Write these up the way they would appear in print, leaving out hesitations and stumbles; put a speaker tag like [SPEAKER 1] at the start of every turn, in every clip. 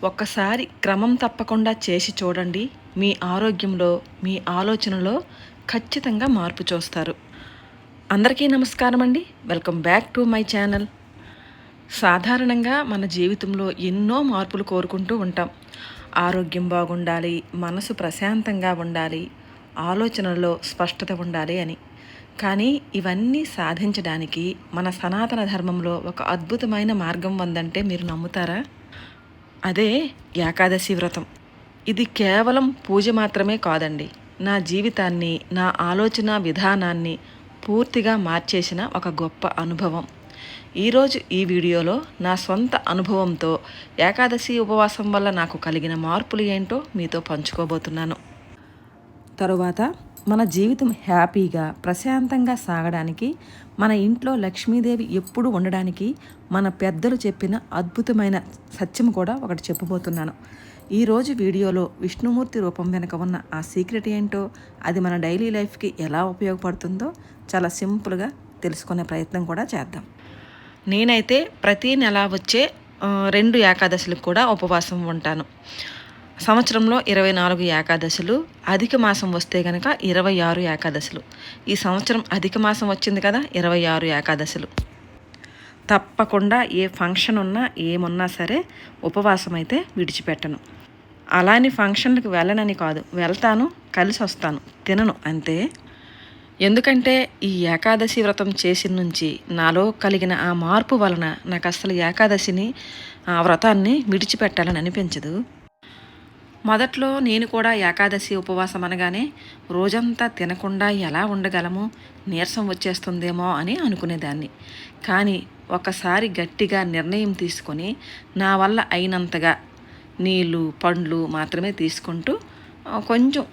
[SPEAKER 1] ఒక్కసారి క్రమం తప్పకుండా చేసి చూడండి. మీ ఆరోగ్యంలో, మీ ఆలోచనలో ఖచ్చితంగా మార్పు చూస్తారు. అందరికీ నమస్కారం అండి. Welcome back to my channel. సాధారణంగా మన జీవితంలో ఎన్నో మార్పులు కోరుకుంటూ ఉంటాం. ఆరోగ్యం బాగుండాలి, మనసు ప్రశాంతంగా ఉండాలి, ఆలోచనల్లో స్పష్టత ఉండాలి అని. కానీ ఇవన్నీ సాధించడానికి మన సనాతన ధర్మంలో ఒక అద్భుతమైన మార్గం ఉందంటే మీరు నమ్ముతారా? అదే ఏకాదశి వ్రతం. ఇది కేవలం పూజ మాత్రమే కాదండి. నా జీవితాన్ని, నా ఆలోచన విధానాన్ని పూర్తిగా మార్చేసిన ఒక గొప్ప అనుభవం. ఈరోజు ఈ వీడియోలో నా సొంత అనుభవంతో ఏకాదశి ఉపవాసం వల్ల నాకు కలిగిన మార్పులు ఏంటో మీతో పంచుకోబోతున్నాను. తరువాత మన జీవితం హ్యాపీగా, ప్రశాంతంగా సాగడానికి, మన ఇంట్లో లక్ష్మీదేవి ఎప్పుడు ఉండడానికి మన పెద్దలు చెప్పిన అద్భుతమైన సత్యం కూడా ఒకటి చెప్పబోతున్నాను. ఈరోజు వీడియోలో విష్ణుమూర్తి రూపం వెనుక ఉన్న ఆ సీక్రెట్ ఏంటో, అది మన డైలీ లైఫ్కి ఎలా ఉపయోగపడుతుందో చాలా సింపుల్గా తెలుసుకునే ప్రయత్నం కూడా చేద్దాం. నేనైతే ప్రతీ నెల వచ్చే 2 ఏకాదశులకు కూడా ఉపవాసం ఉంటాను. సంవత్సరంలో 24 ఏకాదశులు, అధిక మాసం వస్తే కనుక 26 ఏకాదశులు. ఈ సంవత్సరం అధిక మాసం వచ్చింది కదా, 26 ఏకాదశులు. తప్పకుండా ఏ ఫంక్షన్ ఉన్నా ఏమున్నా సరే ఉపవాసం అయితే విడిచిపెట్టను. అలాని ఫంక్షన్లకు వెళ్ళనని కాదు, వెళ్తాను, కలిసి వస్తాను, తినను అంతే. ఎందుకంటే ఈ ఏకాదశి వ్రతం చేసిన నుంచి నాలో కలిగిన ఆ మార్పు వలన నాకు అసలు ఏకాదశిని, ఆ వ్రతాన్ని విడిచిపెట్టాలని అనిపించదు. మొదట్లో నేను కూడా ఏకాదశి ఉపవాసం అనగానే రోజంతా తినకుండా ఎలా ఉండగలము, నీరసం వచ్చేస్తుందేమో అని అనుకునేదాన్ని. కానీ ఒకసారి గట్టిగా నిర్ణయం తీసుకొని నా వల్ల అయినంతగా నీళ్ళు, పండ్లు మాత్రమే తీసుకుంటూ కొంచెం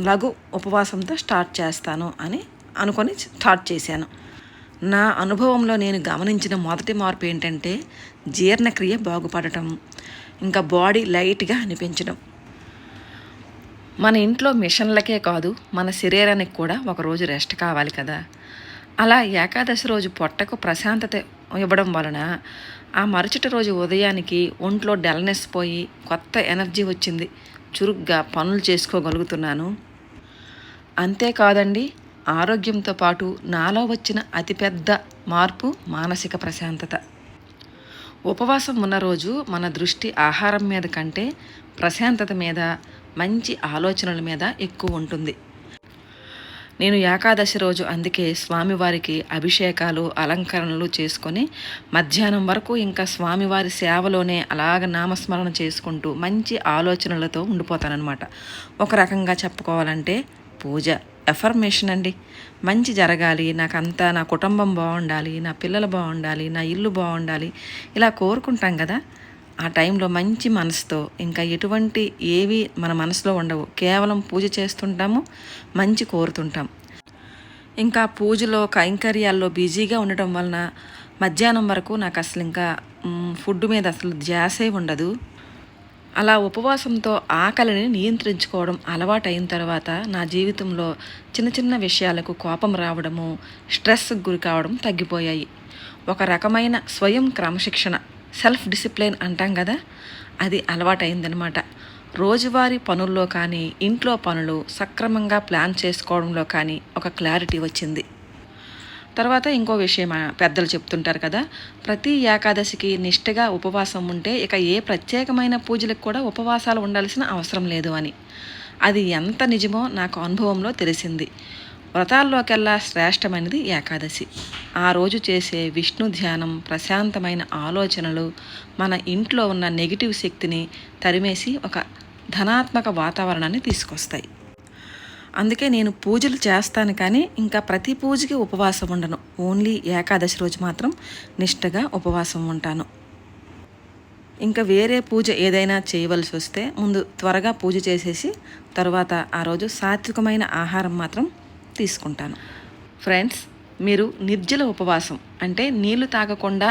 [SPEAKER 1] లఘు ఉపవాసంతో స్టార్ట్ చేస్తాను అని అనుకొని స్టార్ట్ చేశాను. నా అనుభవంలో నేను గమనించిన మొదటి మార్పు ఏంటంటే జీర్ణక్రియ బాగుపడటం, ఇంకా బాడీ లైట్గా అనిపించడం. మన ఇంట్లో మిషన్లకే కాదు, మన శరీరానికి కూడా ఒకరోజు రెస్ట్ కావాలి కదా. అలా ఏకాదశి రోజు పొట్టకు ప్రశాంతత ఇవ్వడం వలన ఆ మరుసటి రోజు ఉదయానికి ఒంట్లో డల్నెస్ పోయి కొత్త ఎనర్జీ వచ్చింది. చురుగ్గా పనులు చేసుకోగలుగుతున్నాను. అంతేకాదండి, ఆరోగ్యంతో పాటు నాలో వచ్చిన అతిపెద్ద మార్పు మానసిక ప్రశాంతత. ఉపవాసం ఉన్న రోజు మన దృష్టి ఆహారం మీద కంటే ప్రశాంతత మీద, మంచి ఆలోచనల మీద ఎక్కువ ఉంటుంది. నేను ఏకాదశి రోజు అందుకే స్వామివారికి అభిషేకాలు, అలంకరణలు చేసుకొని మధ్యాహ్నం వరకు ఇంకా స్వామివారి సేవలోనే అలాగ నామస్మరణ చేసుకుంటూ మంచి ఆలోచనలతో ఉండిపోతానన్నమాట. ఒక రకంగా చెప్పుకోవాలంటే పూజ, ఎఫర్మేషన్ అండి. మంచి జరగాలి, నాకంతా, నా కుటుంబం బాగుండాలి, నా పిల్లలు బాగుండాలి, నా ఇల్లు బాగుండాలి, ఇలా కోరుకుంటాం కదా. ఆ టైంలో మంచి మనసుతో, ఇంకా ఎటువంటి ఏవి మన మనసులో ఉండవు, కేవలం పూజ చేస్తుంటాము, మంచి కోరుతుంటాం. ఇంకా పూజలో కైంకర్యాల్లో బిజీగా ఉండటం వలన మధ్యాహ్నం వరకు నాకు అసలు ఇంకా ఫుడ్ మీద అసలు ధ్యాసే ఉండదు. అలా ఉపవాసంతో ఆకలిని నియంత్రించుకోవడం అలవాటైన తర్వాత నా జీవితంలో చిన్న చిన్న విషయాలకు కోపం రావడము, స్ట్రెస్కి గురి కావడం తగ్గిపోయాయి. ఒక రకమైన స్వయం క్రమశిక్షణ, సెల్ఫ్ డిసిప్లిన్ అంటాం కదా, అది అలవాటైందనమాట. రోజువారీ పనుల్లో కానీ, ఇంట్లో పనులు సక్రమంగా ప్లాన్ చేసుకోవడంలో కానీ ఒక క్లారిటీ వచ్చింది. తర్వాత ఇంకో విషయం పెద్దలు చెప్తుంటారు కదా, ప్రతి ఏకాదశికి నిష్ఠగా ఉపవాసం ఉంటే ఇక ఏ ప్రత్యేకమైన పూజలకు కూడా ఉపవాసాలు ఉండాల్సిన అవసరం లేదు అని. అది ఎంత నిజమో నాకు అనుభవంలో తెలిసింది. వ్రతాల్లోకెల్లా శ్రేష్టమైనది ఏకాదశి. ఆ రోజు చేసే విష్ణు ధ్యానం, ప్రశాంతమైన ఆలోచనలు మన ఇంట్లో ఉన్న నెగిటివ్ శక్తిని తరిమేసి ఒక ధనాత్మక వాతావరణాన్ని తీసుకొస్తాయి. అందుకే నేను పూజలు చేస్తాను, కానీ ఇంకా ప్రతి పూజకి ఉపవాసం ఉండను. ఓన్లీ ఏకాదశి రోజు మాత్రం నిష్ఠగా ఉపవాసం ఉంటాను. ఇంకా వేరే పూజ ఏదైనా చేయవలసి వస్తే ముందు త్వరగా పూజ చేసేసి తర్వాత ఆ రోజు సాత్వికమైన ఆహారం మాత్రం తీసుకుంటాను. ఫ్రెండ్స్, మీరు నిర్జల ఉపవాసం అంటే నీళ్లు తాగకుండా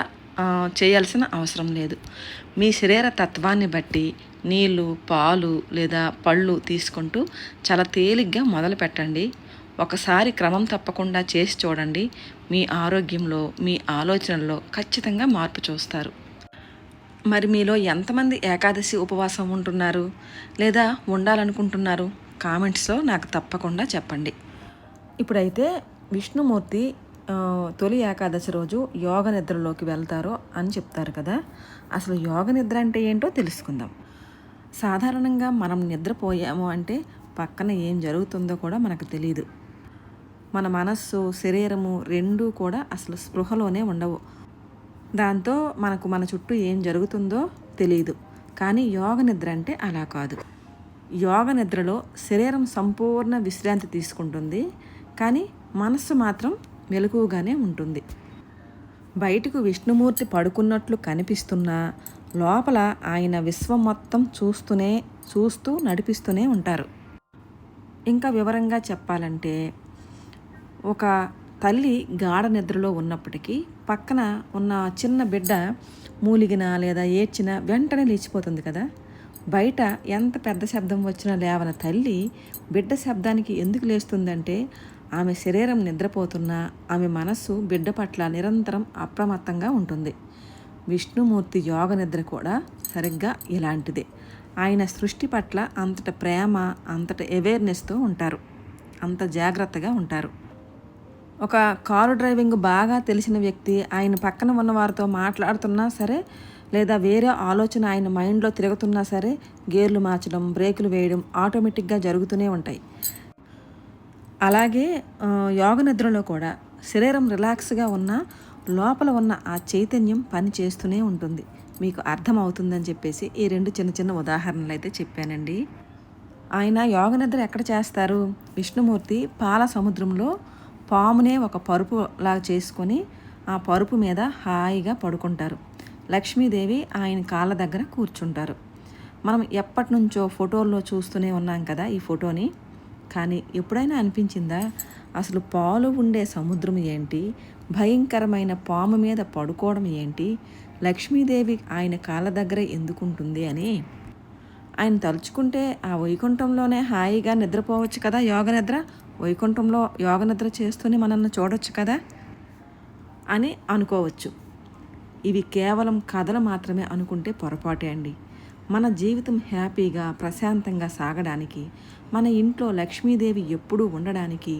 [SPEAKER 1] చేయాల్సిన అవసరం లేదు. మీ శరీర తత్వాన్ని బట్టి నీళ్ళు, పాలు లేదా పళ్ళు తీసుకుంటూ చాలా తేలిగ్గా మొదలు పెట్టండి. ఒకసారి క్రమం తప్పకుండా చేసి చూడండి. మీ ఆరోగ్యంలో, మీ ఆలోచనల్లో ఖచ్చితంగా మార్పు చూస్తారు. మరి మీలో ఎంతమంది ఏకాదశి ఉపవాసం ఉంటున్నారు లేదా ఉండాలనుకుంటున్నారు? కామెంట్స్లో నాకు తప్పకుండా చెప్పండి. ఇప్పుడైతే విష్ణుమూర్తి తొలి ఏకాదశి రోజు యోగ నిద్రలోకి వెళ్తారో అని చెప్తారు కదా. అసలు యోగ నిద్ర అంటే ఏంటో తెలుసుకుందాం. సాధారణంగా మనం నిద్రపోయాము అంటే పక్కన ఏం జరుగుతుందో కూడా మనకు తెలియదు. మన మనస్సు, శరీరము రెండూ కూడా అసలు స్పృహలోనే ఉండవు. దాంతో మనకు మన చుట్టూ ఏం జరుగుతుందో తెలియదు. కానీ యోగ నిద్ర అంటే అలా కాదు. యోగ నిద్రలో శరీరం సంపూర్ణ విశ్రాంతి తీసుకుంటుంది, కానీ మనస్సు మాత్రం మెలకువగానే ఉంటుంది. బయటకు విష్ణుమూర్తి పడుకున్నట్లు కనిపిస్తున్నా లోపల ఆయన విశ్వం మొత్తం చూస్తూ నడిపిస్తూనే ఉంటారు. ఇంకా వివరంగా చెప్పాలంటే, ఒక తల్లి గాఢ నిద్రలో ఉన్నప్పటికీ పక్కన ఉన్న చిన్న బిడ్డ మూలిగినా లేదా ఏడ్చినా వెంటనే లేచిపోతుంది కదా. బయట ఎంత పెద్ద శబ్దం వచ్చినా లేవన తల్లి బిడ్డ శబ్దానికి ఎందుకు లేస్తుందంటే, ఆమె శరీరం నిద్రపోతున్నా ఆమె మనస్సు బిడ్డ పట్ల నిరంతరం అప్రమత్తంగా ఉంటుంది. విష్ణుమూర్తి యోగ నిద్ర కూడా సరిగ్గా ఇలాంటిదే. ఆయన సృష్టి పట్ల అంతట ప్రేమ, అంతట అవేర్నెస్తో ఉంటారు, అంత జాగ్రత్తగా ఉంటారు. ఒక కారు డ్రైవింగ్ బాగా తెలిసిన వ్యక్తి ఆయన పక్కన ఉన్న వారితో మాట్లాడుతున్నా సరే, లేదా వేరే ఆలోచన ఆయన మైండ్లో తిరుగుతున్నా సరే, గేర్లు మార్చడం, బ్రేకులు వేయడం ఆటోమేటిక్గా జరుగుతూనే ఉంటాయి. అలాగే యోగ నిద్రలో కూడా శరీరం రిలాక్స్గా ఉన్నా లోపల ఉన్న ఆ చైతన్యం పని చేస్తూనే ఉంటుంది. మీకు అర్థమవుతుందని చెప్పేసి ఈ రెండు చిన్న చిన్న ఉదాహరణలు అయితే చెప్పానండి. ఆయన యోగ నిద్ర ఎక్కడ చేస్తారు? విష్ణుమూర్తి పాల సముద్రంలో పామునే ఒక పరుపులా చేసుకొని ఆ పరుపు మీద హాయిగా పడుకుంటారు. లక్ష్మీదేవి ఆయన కాళ్ళ దగ్గర కూర్చుంటారు. మనం ఎప్పటి నుంచో ఫోటోల్లో చూస్తూనే ఉన్నాం కదా ఈ ఫోటోని. కానీ ఎప్పుడైనా అనిపించిందా అసలు పాలు ఉండే సముద్రం ఏంటి, భయంకరమైన పాము మీద పడుకోవడం ఏంటి, లక్ష్మీదేవి ఆయన కాళ్ళ దగ్గర ఎందుకుంటుంది అని? ఆయన తలుచుకుంటే ఆ వైకుంఠంలోనే హాయిగా నిద్రపోవచ్చు కదా. యోగ నిద్ర వైకుంఠంలో యోగ నిద్ర చేస్తూనే మనల్ని చూడొచ్చు కదా అని అనుకోవచ్చు. ఇవి కేవలం కథలు మాత్రమే అనుకుంటే పొరపాటే అండి. మన జీవితం హ్యాపీగా ప్రశాంతంగా సాగడానికి, మన ఇంట్లో లక్ష్మీదేవి ఎప్పుడూ ఉండడానికి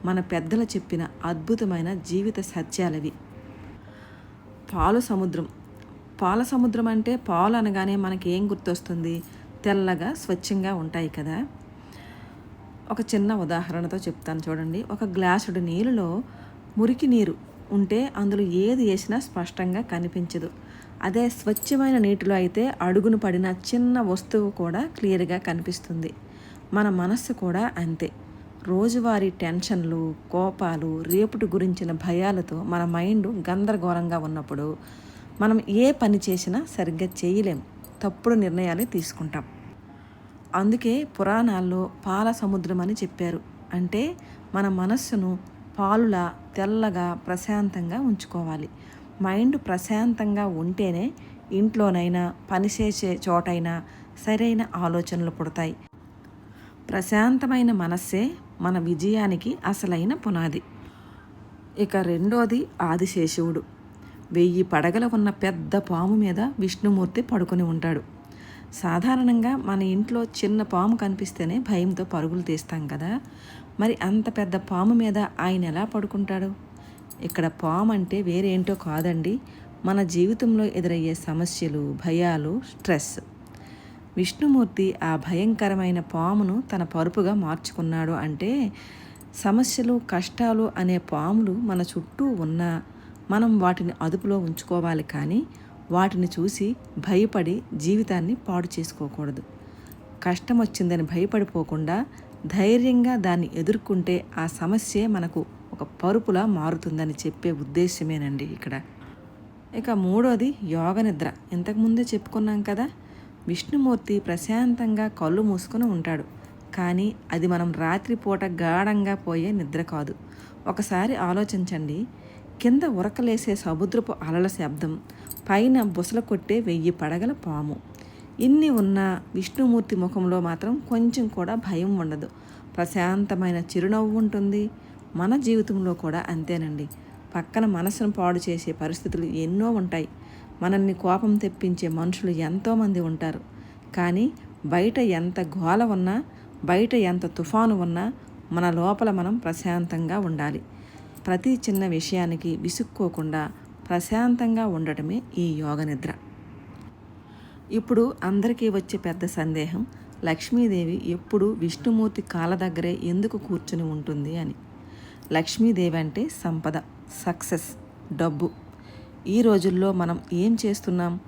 [SPEAKER 1] మన పెద్దలు చెప్పిన అద్భుతమైన జీవిత సత్యాలవి. పాల సముద్రం అంటే పాలు అనగానే మనకి ఏం గుర్తొస్తుంది? తెల్లగా స్వచ్ఛంగా ఉంటాయి కదా. ఒక చిన్న ఉదాహరణతో చెప్తాను చూడండి. ఒక గ్లాసుడు నీళ్ళలో మురికి నీరు ఉంటే అందులో ఏది వేసినా స్పష్టంగా కనిపించదు. అదే స్వచ్ఛమైన నీటిలో అయితే అడుగును పడిన చిన్న వస్తువు కూడా క్లియర్గా కనిపిస్తుంది. మన మనస్సు కూడా అంతే. రోజువారీ టెన్షన్లు, కోపాలు, రేపటి గురించిన భయాలతో మన మైండ్ గందరగోళంగా ఉన్నప్పుడు మనం ఏ పని చేసినా సరిగ్గా చేయలేం, తప్పుడు నిర్ణయాలే తీసుకుంటాం. అందుకే పురాణాల్లో పాల సముద్రం అని చెప్పారు. అంటే మన మనస్సును పాలులా తెల్లగా ప్రశాంతంగా ఉంచుకోవాలి. మైండ్ ప్రశాంతంగా ఉంటేనే ఇంట్లోనైనా పనిచేసే చోటైనా సరైన ఆలోచనలు పుడతాయి. ప్రశాంతమైన మనస్సే మన విజయానికి అసలైన పునాది. ఇక రెండోది ఆదిశేషువుడు. 1000 పడగలు ఉన్న పెద్ద పాము మీద విష్ణుమూర్తి పడుకొని ఉంటాడు. సాధారణంగా మన ఇంట్లో చిన్న పాము కనిపిస్తేనే భయంతో పరుగులు తీస్తాం కదా. మరి అంత పెద్ద పాము మీద ఆయన ఎలా పడుకుంటాడు? ఇక్కడ పాము అంటే వేరేంటో కాదండి, మన జీవితంలో ఎదురయ్యే సమస్యలు, భయాలు, స్ట్రెస్. విష్ణుమూర్తి ఆ భయంకరమైన పామును తన పరుపుగా మార్చుకున్నాడు అంటే సమస్యలు, కష్టాలు అనే పాములు మన చుట్టూ ఉన్నా మనం వాటిని అదుపులో ఉంచుకోవాలి. కానీ వాటిని చూసి భయపడి జీవితాన్ని పాడు చేసుకోకూడదు. కష్టం వచ్చిందని భయపడిపోకుండా ధైర్యంగా దాన్ని ఎదుర్కొంటే ఆ సమస్యే మనకు ఒక పరుపులా మారుతుందని చెప్పే ఉద్దేశమేనండి ఇక్కడ. ఇక మూడోది యోగ నిద్ర. ఇంతకుముందే చెప్పుకున్నాం కదా. విష్ణుమూర్తి ప్రశాంతంగా కళ్ళు మూసుకొని ఉంటాడు. కానీ అది మనం రాత్రిపూట గాఢంగా పోయే నిద్ర కాదు. ఒకసారి ఆలోచించండి. కింద ఉరకలేసే సముద్రపు అలల శబ్దం, పైన బుసలు కొట్టే 1000 పడగల పాము, ఇన్ని ఉన్నా విష్ణుమూర్తి ముఖంలో మాత్రం కొంచెం కూడా భయం ఉండదు. ప్రశాంతమైన చిరునవ్వు ఉంటుంది. మన జీవితంలో కూడా అంతేనండి. పక్కన మనసును పాడు చేసే పరిస్థితులు ఎన్నో ఉంటాయి. మనల్ని కోపం తెప్పించే మనుషులు ఎంతోమంది ఉంటారు. కానీ బయట ఎంత గోల ఉన్నా, బయట ఎంత తుఫాను ఉన్నా మన లోపల మనం ప్రశాంతంగా ఉండాలి. ప్రతి చిన్న విషయానికి విసుక్కోకుండా ప్రశాంతంగా ఉండటమే ఈ యోగ నిద్ర. ఇప్పుడు అందరికీ వచ్చే పెద్ద సందేహం, లక్ష్మీదేవి ఎప్పుడు విష్ణుమూర్తి కాళ్ళ దగ్గరే ఎందుకు కూర్చుని ఉంటుంది అని. లక్ష్మీదేవి అంటే సంపద, సక్సెస్, డబ్బు. ఈ రోజుల్లో మనం ఏం చేస్తున్నాం?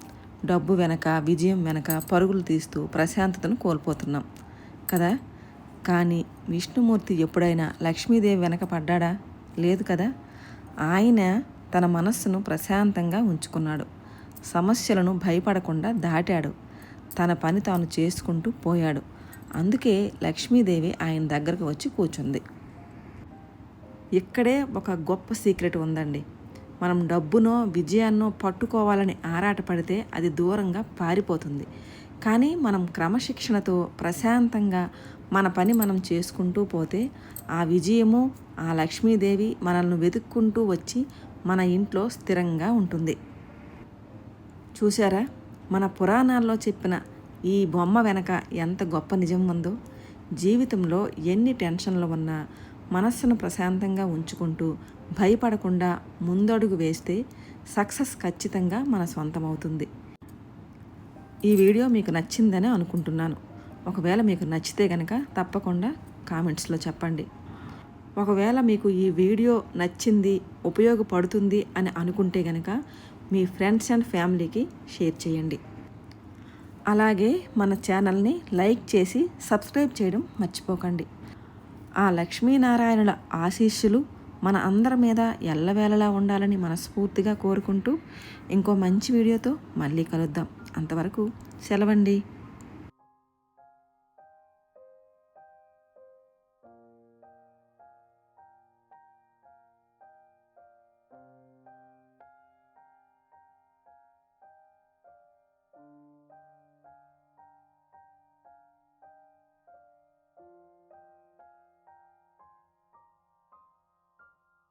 [SPEAKER 1] డబ్బు వెనక, విజయం వెనక పరుగులు తీస్తూ ప్రశాంతతను కోల్పోతున్నాం కదా. కానీ విష్ణుమూర్తి ఎప్పుడైనా లక్ష్మీదేవి వెనక పడ్డాడా? లేదు కదా. ఆయన తన మనస్సును ప్రశాంతంగా ఉంచుకున్నాడు. సమస్యలను భయపడకుండా దాటాడు. తన పని తాను చేసుకుంటూ పోయాడు. అందుకే లక్ష్మీదేవి ఆయన దగ్గరకు వచ్చి కూర్చుంది. ఇక్కడే ఒక గొప్ప సీక్రెట్ ఉందండి. మనం డబ్బునో విజయాన్నో పట్టుకోవాలని ఆరాటపడితే అది దూరంగా పారిపోతుంది. కానీ మనం క్రమశిక్షణతో ప్రశాంతంగా మన పని మనం చేసుకుంటూ పోతే ఆ విజయము, ఆ లక్ష్మీదేవి మనల్ని వెతుక్కుంటూ వచ్చి మన ఇంట్లో స్థిరంగా ఉంటుంది. చూసారా, మన పురాణాల్లో చెప్పిన ఈ బొమ్మ వెనక ఎంత గొప్ప నిజం ఉందో. జీవితంలో ఎన్ని టెన్షన్లు ఉన్నా మనస్సును ప్రశాంతంగా ఉంచుకుంటూ భయపడకుండా ముందడుగు వేస్తే సక్సెస్ ఖచ్చితంగా మన సొంతమవుతుంది. ఈ వీడియో మీకు నచ్చిందని అనుకుంటున్నాను. ఒకవేళ మీకు నచ్చితే కనుక తప్పకుండా కామెంట్స్లో చెప్పండి. ఒకవేళ మీకు ఈ వీడియో నచ్చింది, ఉపయోగపడుతుంది అని అనుకుంటే కనుక మీ ఫ్రెండ్స్ అండ్ ఫ్యామిలీకి షేర్ చేయండి. అలాగే మన ఛానల్ని లైక్ చేసి సబ్స్క్రైబ్ చేయడం మర్చిపోకండి. ఆ లక్ష్మీనారాయణుల ఆశీస్సులు మన అందరి మీద ఎల్లవేళలా ఉండాలని మనస్ఫూర్తిగా కోరుకుంటూ ఇంకో మంచి వీడియోతో మళ్ళీ కలుద్దాం. అంతవరకు సెలవండి.